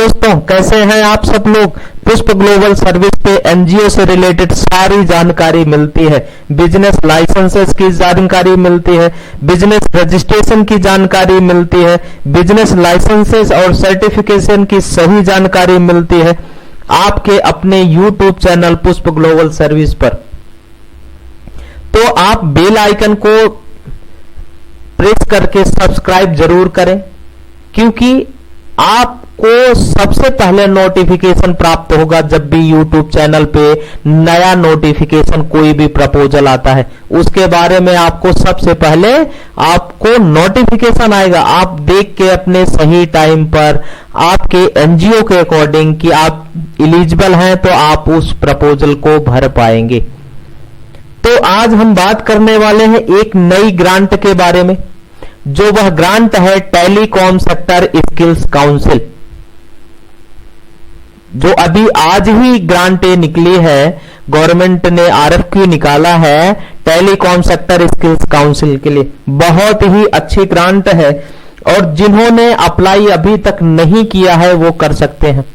दोस्तों, कैसे हैं आप सब लोग। पुष्प ग्लोबल सर्विस पे एनजीओ से रिलेटेड सारी जानकारी मिलती है। बिजनेस लाइसेंसेस की जानकारी मिलती है, बिजनेस रजिस्ट्रेशन की जानकारी मिलती है, बिजनेस लाइसेंसेस और सर्टिफिकेशन की सही जानकारी मिलती है आपके अपने यूट्यूब चैनल पुष्प ग्लोबल सर्विस पर। तो आप बेल आइकन को प्रेस करके सब्सक्राइब जरूर करें, क्योंकि आपको सबसे पहले नोटिफिकेशन प्राप्त होगा जब भी YouTube चैनल पे नया नोटिफिकेशन कोई भी प्रपोजल आता है, उसके बारे में आपको सबसे पहले आपको नोटिफिकेशन आएगा। आप देख के अपने सही टाइम पर आपके एनजीओ के अकॉर्डिंग कि आप एलिजिबल हैं तो आप उस प्रपोजल को भर पाएंगे। तो आज हम बात करने वाले हैं एक नई ग्रांट के बारे में, जो वह ग्रांट है टेलीकॉम सेक्टर स्किल्स काउंसिल, जो अभी आज ही ग्रांट निकली है। गवर्नमेंट ने आरएफक्यू निकाला है टेलीकॉम सेक्टर स्किल्स काउंसिल के लिए। बहुत ही अच्छी ग्रांट है और जिन्होंने अप्लाई अभी तक नहीं किया है वो कर सकते हैं,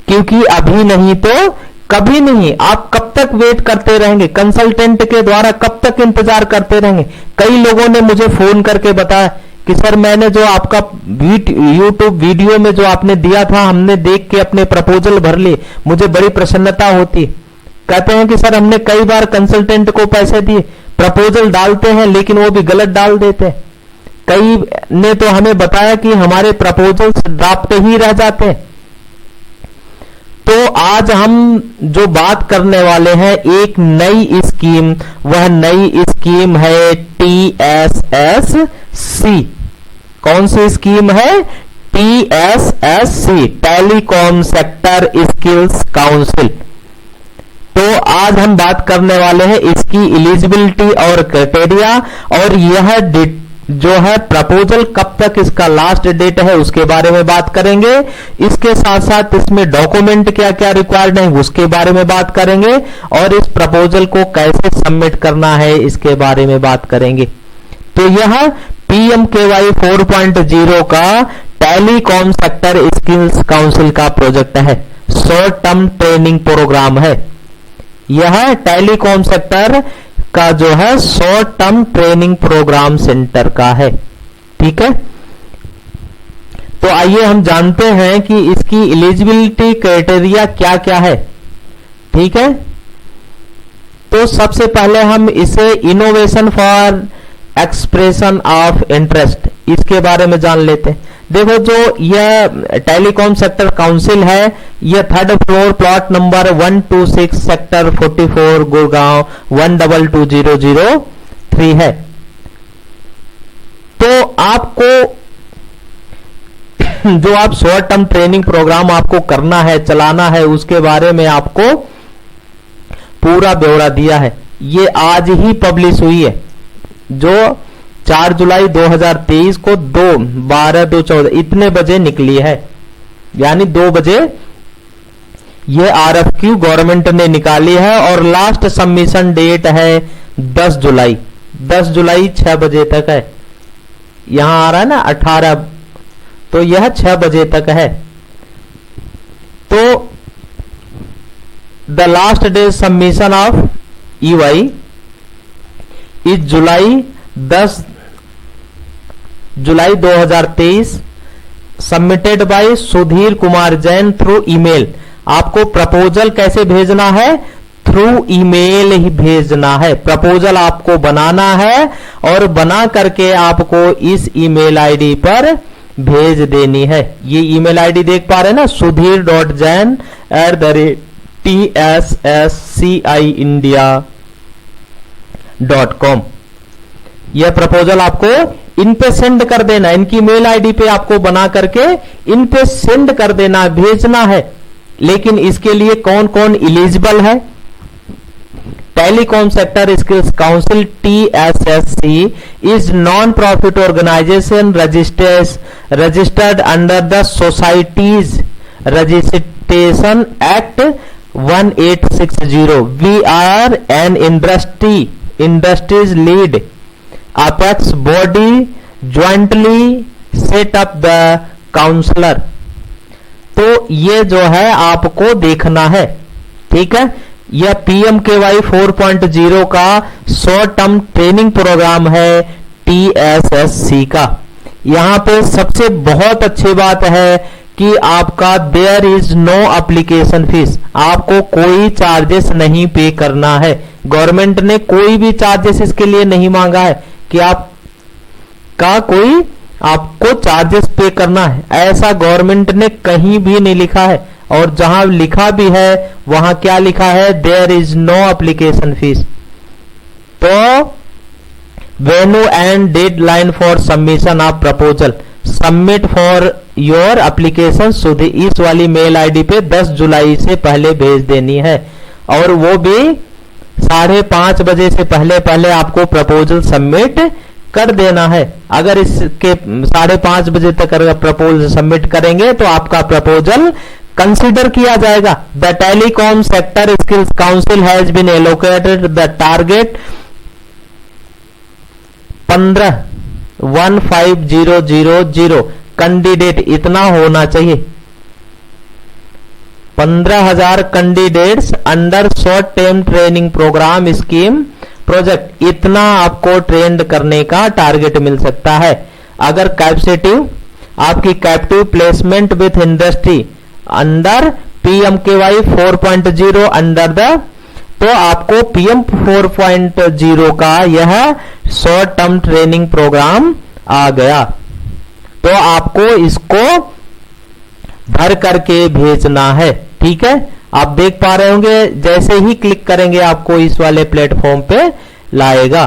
क्योंकि अभी नहीं तो कभी नहीं। आप कब तक वेट करते रहेंगे, कंसल्टेंट के द्वारा कब तक इंतजार करते रहेंगे। कई लोगों ने मुझे फोन करके बताया कि सर मैंने जो आपका यूट्यूब वीडियो में जो आपने दिया था, हमने देख के अपने प्रपोजल भर लिए, मुझे बड़ी प्रसन्नता होती। कहते हैं कि सर हमने कई बार कंसल्टेंट को पैसे दिए, प्रपोजल डालते हैं लेकिन वो भी गलत डाल देते हैं। कई ने तो हमें बताया कि हमारे प्रपोजल्स ड्राफ्ट ही रह जाते हैं। तो आज हम जो बात करने वाले हैं एक नई स्कीम, वह नई स्कीम है TSSC। कौन सी स्कीम है? TSSC, telecom sector skills council. तो आज हम बात करने वाले हैं इसकी एलिजिबिलिटी और क्राइटेरिया, और यह जो है प्रपोजल कब तक इसका लास्ट डेट है उसके बारे में बात करेंगे। इसके साथ साथ इसमें डॉक्यूमेंट क्या क्या रिक्वायर्ड है उसके बारे में बात करेंगे, और इस प्रपोजल को कैसे सबमिट करना है इसके बारे में बात करेंगे। तो यह PMKY 4.0 का टेलीकॉम सेक्टर स्किल्स काउंसिल का प्रोजेक्ट है, शॉर्ट टर्म ट्रेनिंग प्रोग्राम है। यह टेलीकॉम सेक्टर का जो है short term training programme centre का है। ठीक है, तो आइए हम जानते हैं कि इसकी एलिजिबिलिटी क्राइटेरिया क्या क्या है। ठीक है, तो सबसे पहले हम इसे innovation for expression of interest, इसके बारे में जान लेते हैं। देखो, जो यह टेलीकॉम सेक्टर काउंसिल है, यह 3rd floor plot number 126 sector 44 Gurgaon 122003 है। तो आपको जो आप शॉर्ट टर्म ट्रेनिंग प्रोग्राम आपको करना है, चलाना है, उसके बारे में आपको पूरा ब्यौरा दिया है। ये आज ही पब्लिश हुई है, जो 4 जुलाई 2023 को 12-2-14 इतने बजे निकली है, यानी 2 बजे ये RFQ गवर्नमेंट ने निकाली है। और लास्ट सबमिशन डेट है 10 जुलाई 6 बजे तक है। यहां आ रहा है ना 18, तो यह 6 बजे तक है। तो the last day submission of EY is July 10 July 2023, submitted by Sudhir Kumar Jain through email. आपको प्रपोजल कैसे भेजना है? थ्रू ईमेल ही भेजना है। प्रपोजल आपको बनाना है और बना करके आपको इस ईमेल आईडी पर भेज देनी है। ये ईमेल आईडी देख पा रहे हैं ना, sudhir.jain@tsciindia.com। यह प्रपोजल आपको इन पे सेंड कर देना, इनकी मेल आईडी पे आपको बना करके इन पे सेंड कर देना, भेजना है। लेकिन इसके लिए कौन कौन एलिजिबल है? Telecom sector skills council TSSC is non profit organisation registered under the societies registration act 1860। We are an industries lead apex body jointly set up the counselor। तो ये जो है आपको देखना है, ठीक है। यह PMKY 4.0 का शॉर्ट टर्म ट्रेनिंग प्रोग्राम है TSSC का। यहां पे सबसे बहुत अच्छी बात है कि आपका there is no application fee, आपको कोई चार्जेस नहीं पे करना है। गवर्नमेंट ने कोई भी चार्जेस इसके लिए नहीं मांगा है कि आपको चार्जेस पे करना है, ऐसा गवर्नमेंट ने कहीं भी नहीं लिखा है। और जहां लिखा भी है वहां क्या लिखा है, there is no application fee. तो venue and deadline for submission of proposal, submit for your application सुधी, इस वाली मेल आईडी पे 10 जुलाई से पहले भेज देनी है, और वो भी 5:30 बजे से पहले आपको प्रपोजल सबमिट कर देना है। अगर इसके 5:30 बजे तक अगर प्रपोजल सबमिट करेंगे तो आपका प्रपोजल कंसीडर किया जाएगा। The telecom sector skills council has been allocated the target 15,15,000 candidate, इतना होना चाहिए, 15,000 candidates under short term training programme scheme project, इतना आपको ट्रेंड करने का टारगेट मिल सकता है। अगर कैपेसिटिव आपकी captive placement with industry under PMKY 4.0 under the, तो आपको PM 4.0 का यह शॉर्ट टर्म ट्रेनिंग प्रोग्राम आ गया। तो आपको इसको भर करके भेजना है, ठीक है। आप देख पा रहे होंगे, जैसे ही क्लिक करेंगे आपको इस वाले प्लेटफॉर्म पे लाएगा।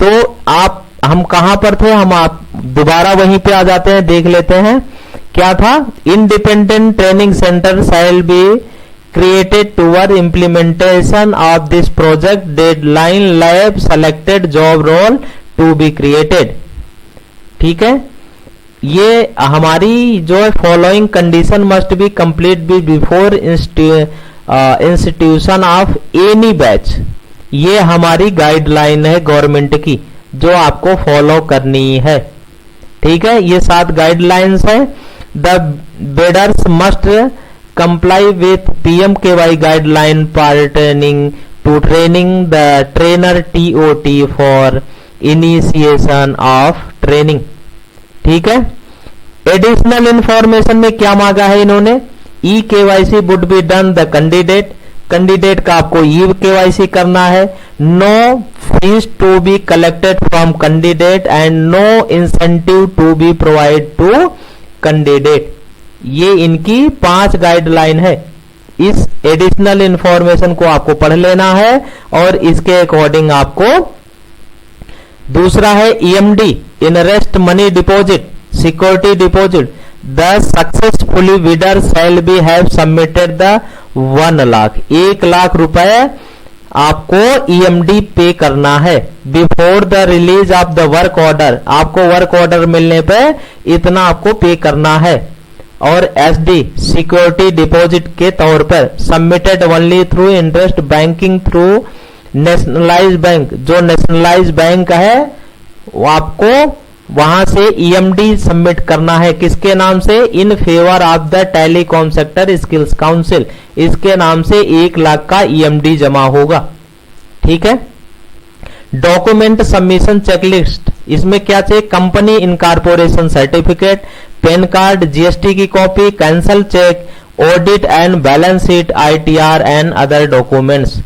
तो हम कहां पर थे, हम आप दोबारा वहीं पे आ जाते हैं, देख लेते हैं क्या था। Independent training centre shall be created toward implementation of this project, deadline lab selected job role to be created, ठीक है। ये हमारी जो है following condition must be complete be before institution of any batch, ये हमारी गाइडलाइन है government की जो आपको फॉलो करनी है, ठीक है। ये 7 गाइडलाइंस है। The bidders must comply with PMKY guideline pertaining to training the trainer TOT for initiation of training, ठीक है। एडिशनल इंफॉर्मेशन में क्या मांगा है इन्होंने, EKYC would be done the candidate का आपको EKYC करना है। No fee to be collected from candidate and no incentive to be provide to candidate, ये इनकी 5 गाइडलाइन है। इस एडिशनल इंफॉर्मेशन को आपको पढ़ लेना है और इसके अकॉर्डिंग आपको, दूसरा है EMD earnest money deposit security deposit, the successfully bidder shall be have submitted the 1 lakh, 1 lakh रुपए आपको EMD पे करना है before the release of the work order, आपको वर्क ऑर्डर मिलने पे इतना आपको पे करना है। और SD सिक्योरिटी डिपॉजिट के तौर पर submitted only through interest banking through nationalise bank, जो नेशनलाइज बैंक है वो आपको वहां से EMD सबमिट करना है, किसके नाम से, in favour of the telecom sector skills council, इसके नाम से 1 लाख का EMD जमा होगा, ठीक है। डॉक्यूमेंट सबमिशन चेकलिस्ट, इसमें क्या चाहिए, company incorporation certificate, pan card, GST की copy, cancel cheque, audit and balance sheet, ITR and other documents,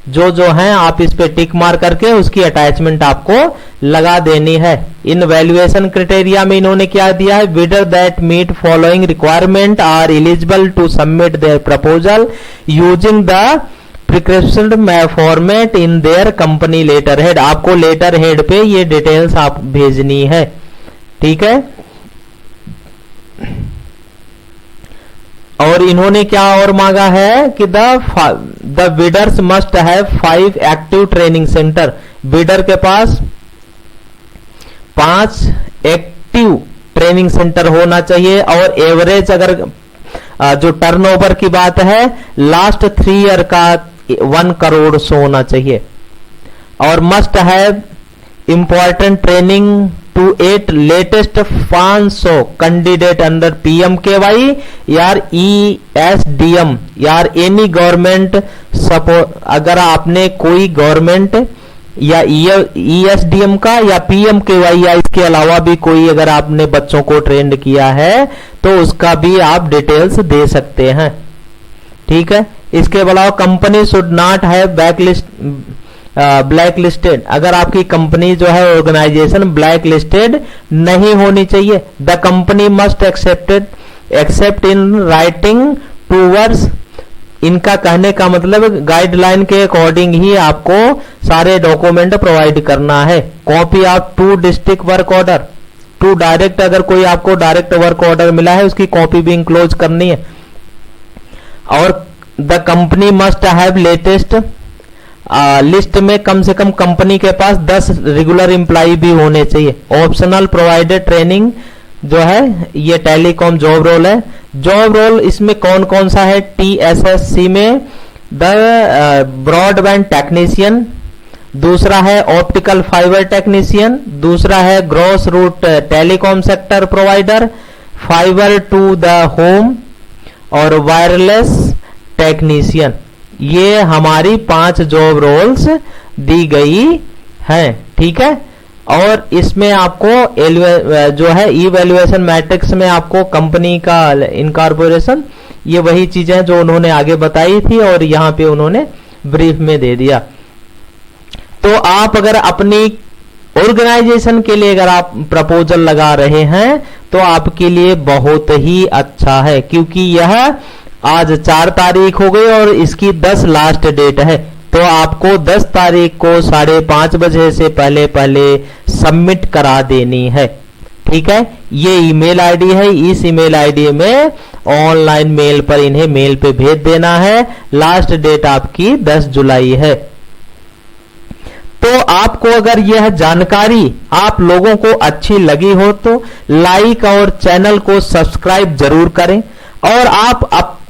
जो हैं आप इस पे टिक मार करके उसकी अटैचमेंट आपको लगा देनी है। इन वैल्यूएशन क्राइटेरिया में इन्होंने क्या दिया है, bidder that meet following requirement are eligible to submit their proposal using the prescription format in their company letter head, आपको लेटर हेड पे ये डिटेल्स आप भेजनी है, ठीक है। और इन्होंने क्या और मांगा है कि the bidders must have 5 active training centre, bidder के पास 5 एक्टिव ट्रेनिंग सेंटर होना चाहिए। और एवरेज अगर जो टर्नओवर की बात है लास्ट 3 ईयर का 1 करोड़ होना चाहिए। और must have important training to 8 latest 500 candidate under PMKY यार ESDM यार एनी गवर्नमेंट सपोर्ट। अगर आपने कोई गवर्नमेंट या ESDM का या PMKY या इसके अलावा भी कोई अगर आपने बच्चों को ट्रेंड किया है तो उसका भी आप डिटेल्स दे सकते हैं, ठीक है। इसके अलावा company should not have black listed, अगर आपकी कंपनी जो है ऑर्गेनाइजेशन ब्लैक लिस्टेड नहीं होनी चाहिए। The company must accept in writing towards, इनका कहने का मतलब गाइडलाइन के अकॉर्डिंग ही आपको सारे डॉक्यूमेंट प्रोवाइड करना है। Copy of 2 district work order, 2 direct, अगर कोई आपको डायरेक्ट वर्क ऑर्डर मिला है उसकी कॉपी भी इंक्लोज करनी है। और the company must have latest list में कम से कम कंपनी के पास 10 रेगुलर एम्प्लॉय भी होने चाहिए। ऑप्शनल प्रोवाइडेड ट्रेनिंग जो है ये टेलीकॉम जॉब रोल है। जॉब रोल इसमें कौन कौन सा है? TSSC में द ब्रॉडबैंड टेक्नीशियन, दूसरा है ऑप्टिकल फाइबर टेक्नीशियन, दूसरा है gross root telecom sector provider, fibre to the home और वायरलेस टेक्नीशियन। ये हमारी 5 जॉब रोल्स दी गई हैं, ठीक है। और इसमें आपको जो है इवैल्यूएशन मैट्रिक्स में आपको कंपनी का इनकॉर्पोरेशन, ये वही चीजें जो उन्होंने आगे बताई थी और यहां पे उन्होंने ब्रीफ में दे दिया। तो आप अगर अपनी ऑर्गेनाइजेशन के लिए अगर आप प्रपोजल लगा रहे हैं तो आपके लिए बहुत ही अच्छा है, क्योंकि यह आज 4 तारीख हो गई और इसकी 10 लास्ट डेट है। तो आपको 10 तारीख को 5:30 बजे से पहले पहले सबमिट करा देनी है, ठीक है। ये ईमेल आईडी है, इस ईमेल आईडी में ऑनलाइन मेल पर इन्हें मेल पे भेज देना है। लास्ट डेट आपकी 10 जुलाई है। तो आपको अगर यह जानकारी आप लोगों को अच्छी लगी हो तो लाइक और चैनल को सब्सक्राइब जरूर करें। और आप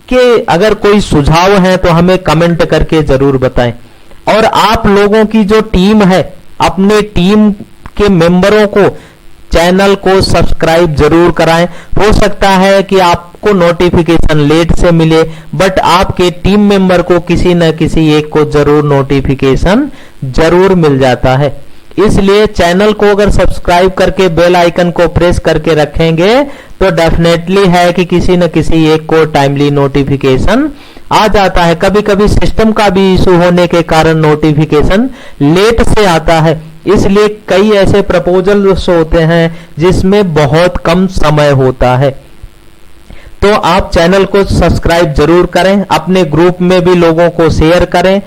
के अगर कोई सुझाव है तो हमें कमेंट करके जरूर बताएं। और आप लोगों की जो टीम है अपने टीम के मेंबरों को चैनल को सब्सक्राइब जरूर कराएं। हो सकता है कि आपको नोटिफिकेशन लेट से मिले, बट आपके टीम मेंबर को किसी न किसी एक को जरूर नोटिफिकेशन जरूर मिल जाता है। इसलिए चैनल को अगर सब्सक्राइब करके बेल आइकन को प्रेस करके रखेंगे तो डेफिनेटली है कि किसी न किसी एक को टाइमली नोटिफिकेशन आ जाता है। कभी कभी सिस्टम का भी इशू होने के कारण नोटिफिकेशन लेट से आता है, इसलिए कई ऐसे प्रपोजल्स होते हैं जिसमें बहुत कम समय होता है। तो आप चैनल को सब्सक्राइब जरूर करें, अपने ग्रुप में भी लोगों को शेयर करें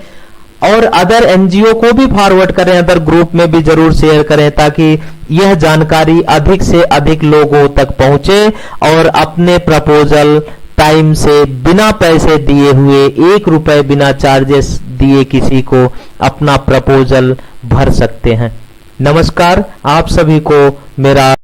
और अदर एनजीओ को भी फॉरवर्ड करें, अदर ग्रुप में भी जरूर शेयर करें ताकि यह जानकारी अधिक से अधिक लोगों तक पहुंचे और अपने प्रपोजल टाइम से बिना पैसे दिए हुए 1 रुपए बिना चार्जेस दिए किसी को अपना प्रपोजल भर सकते हैं। नमस्कार, आप सभी को मेरा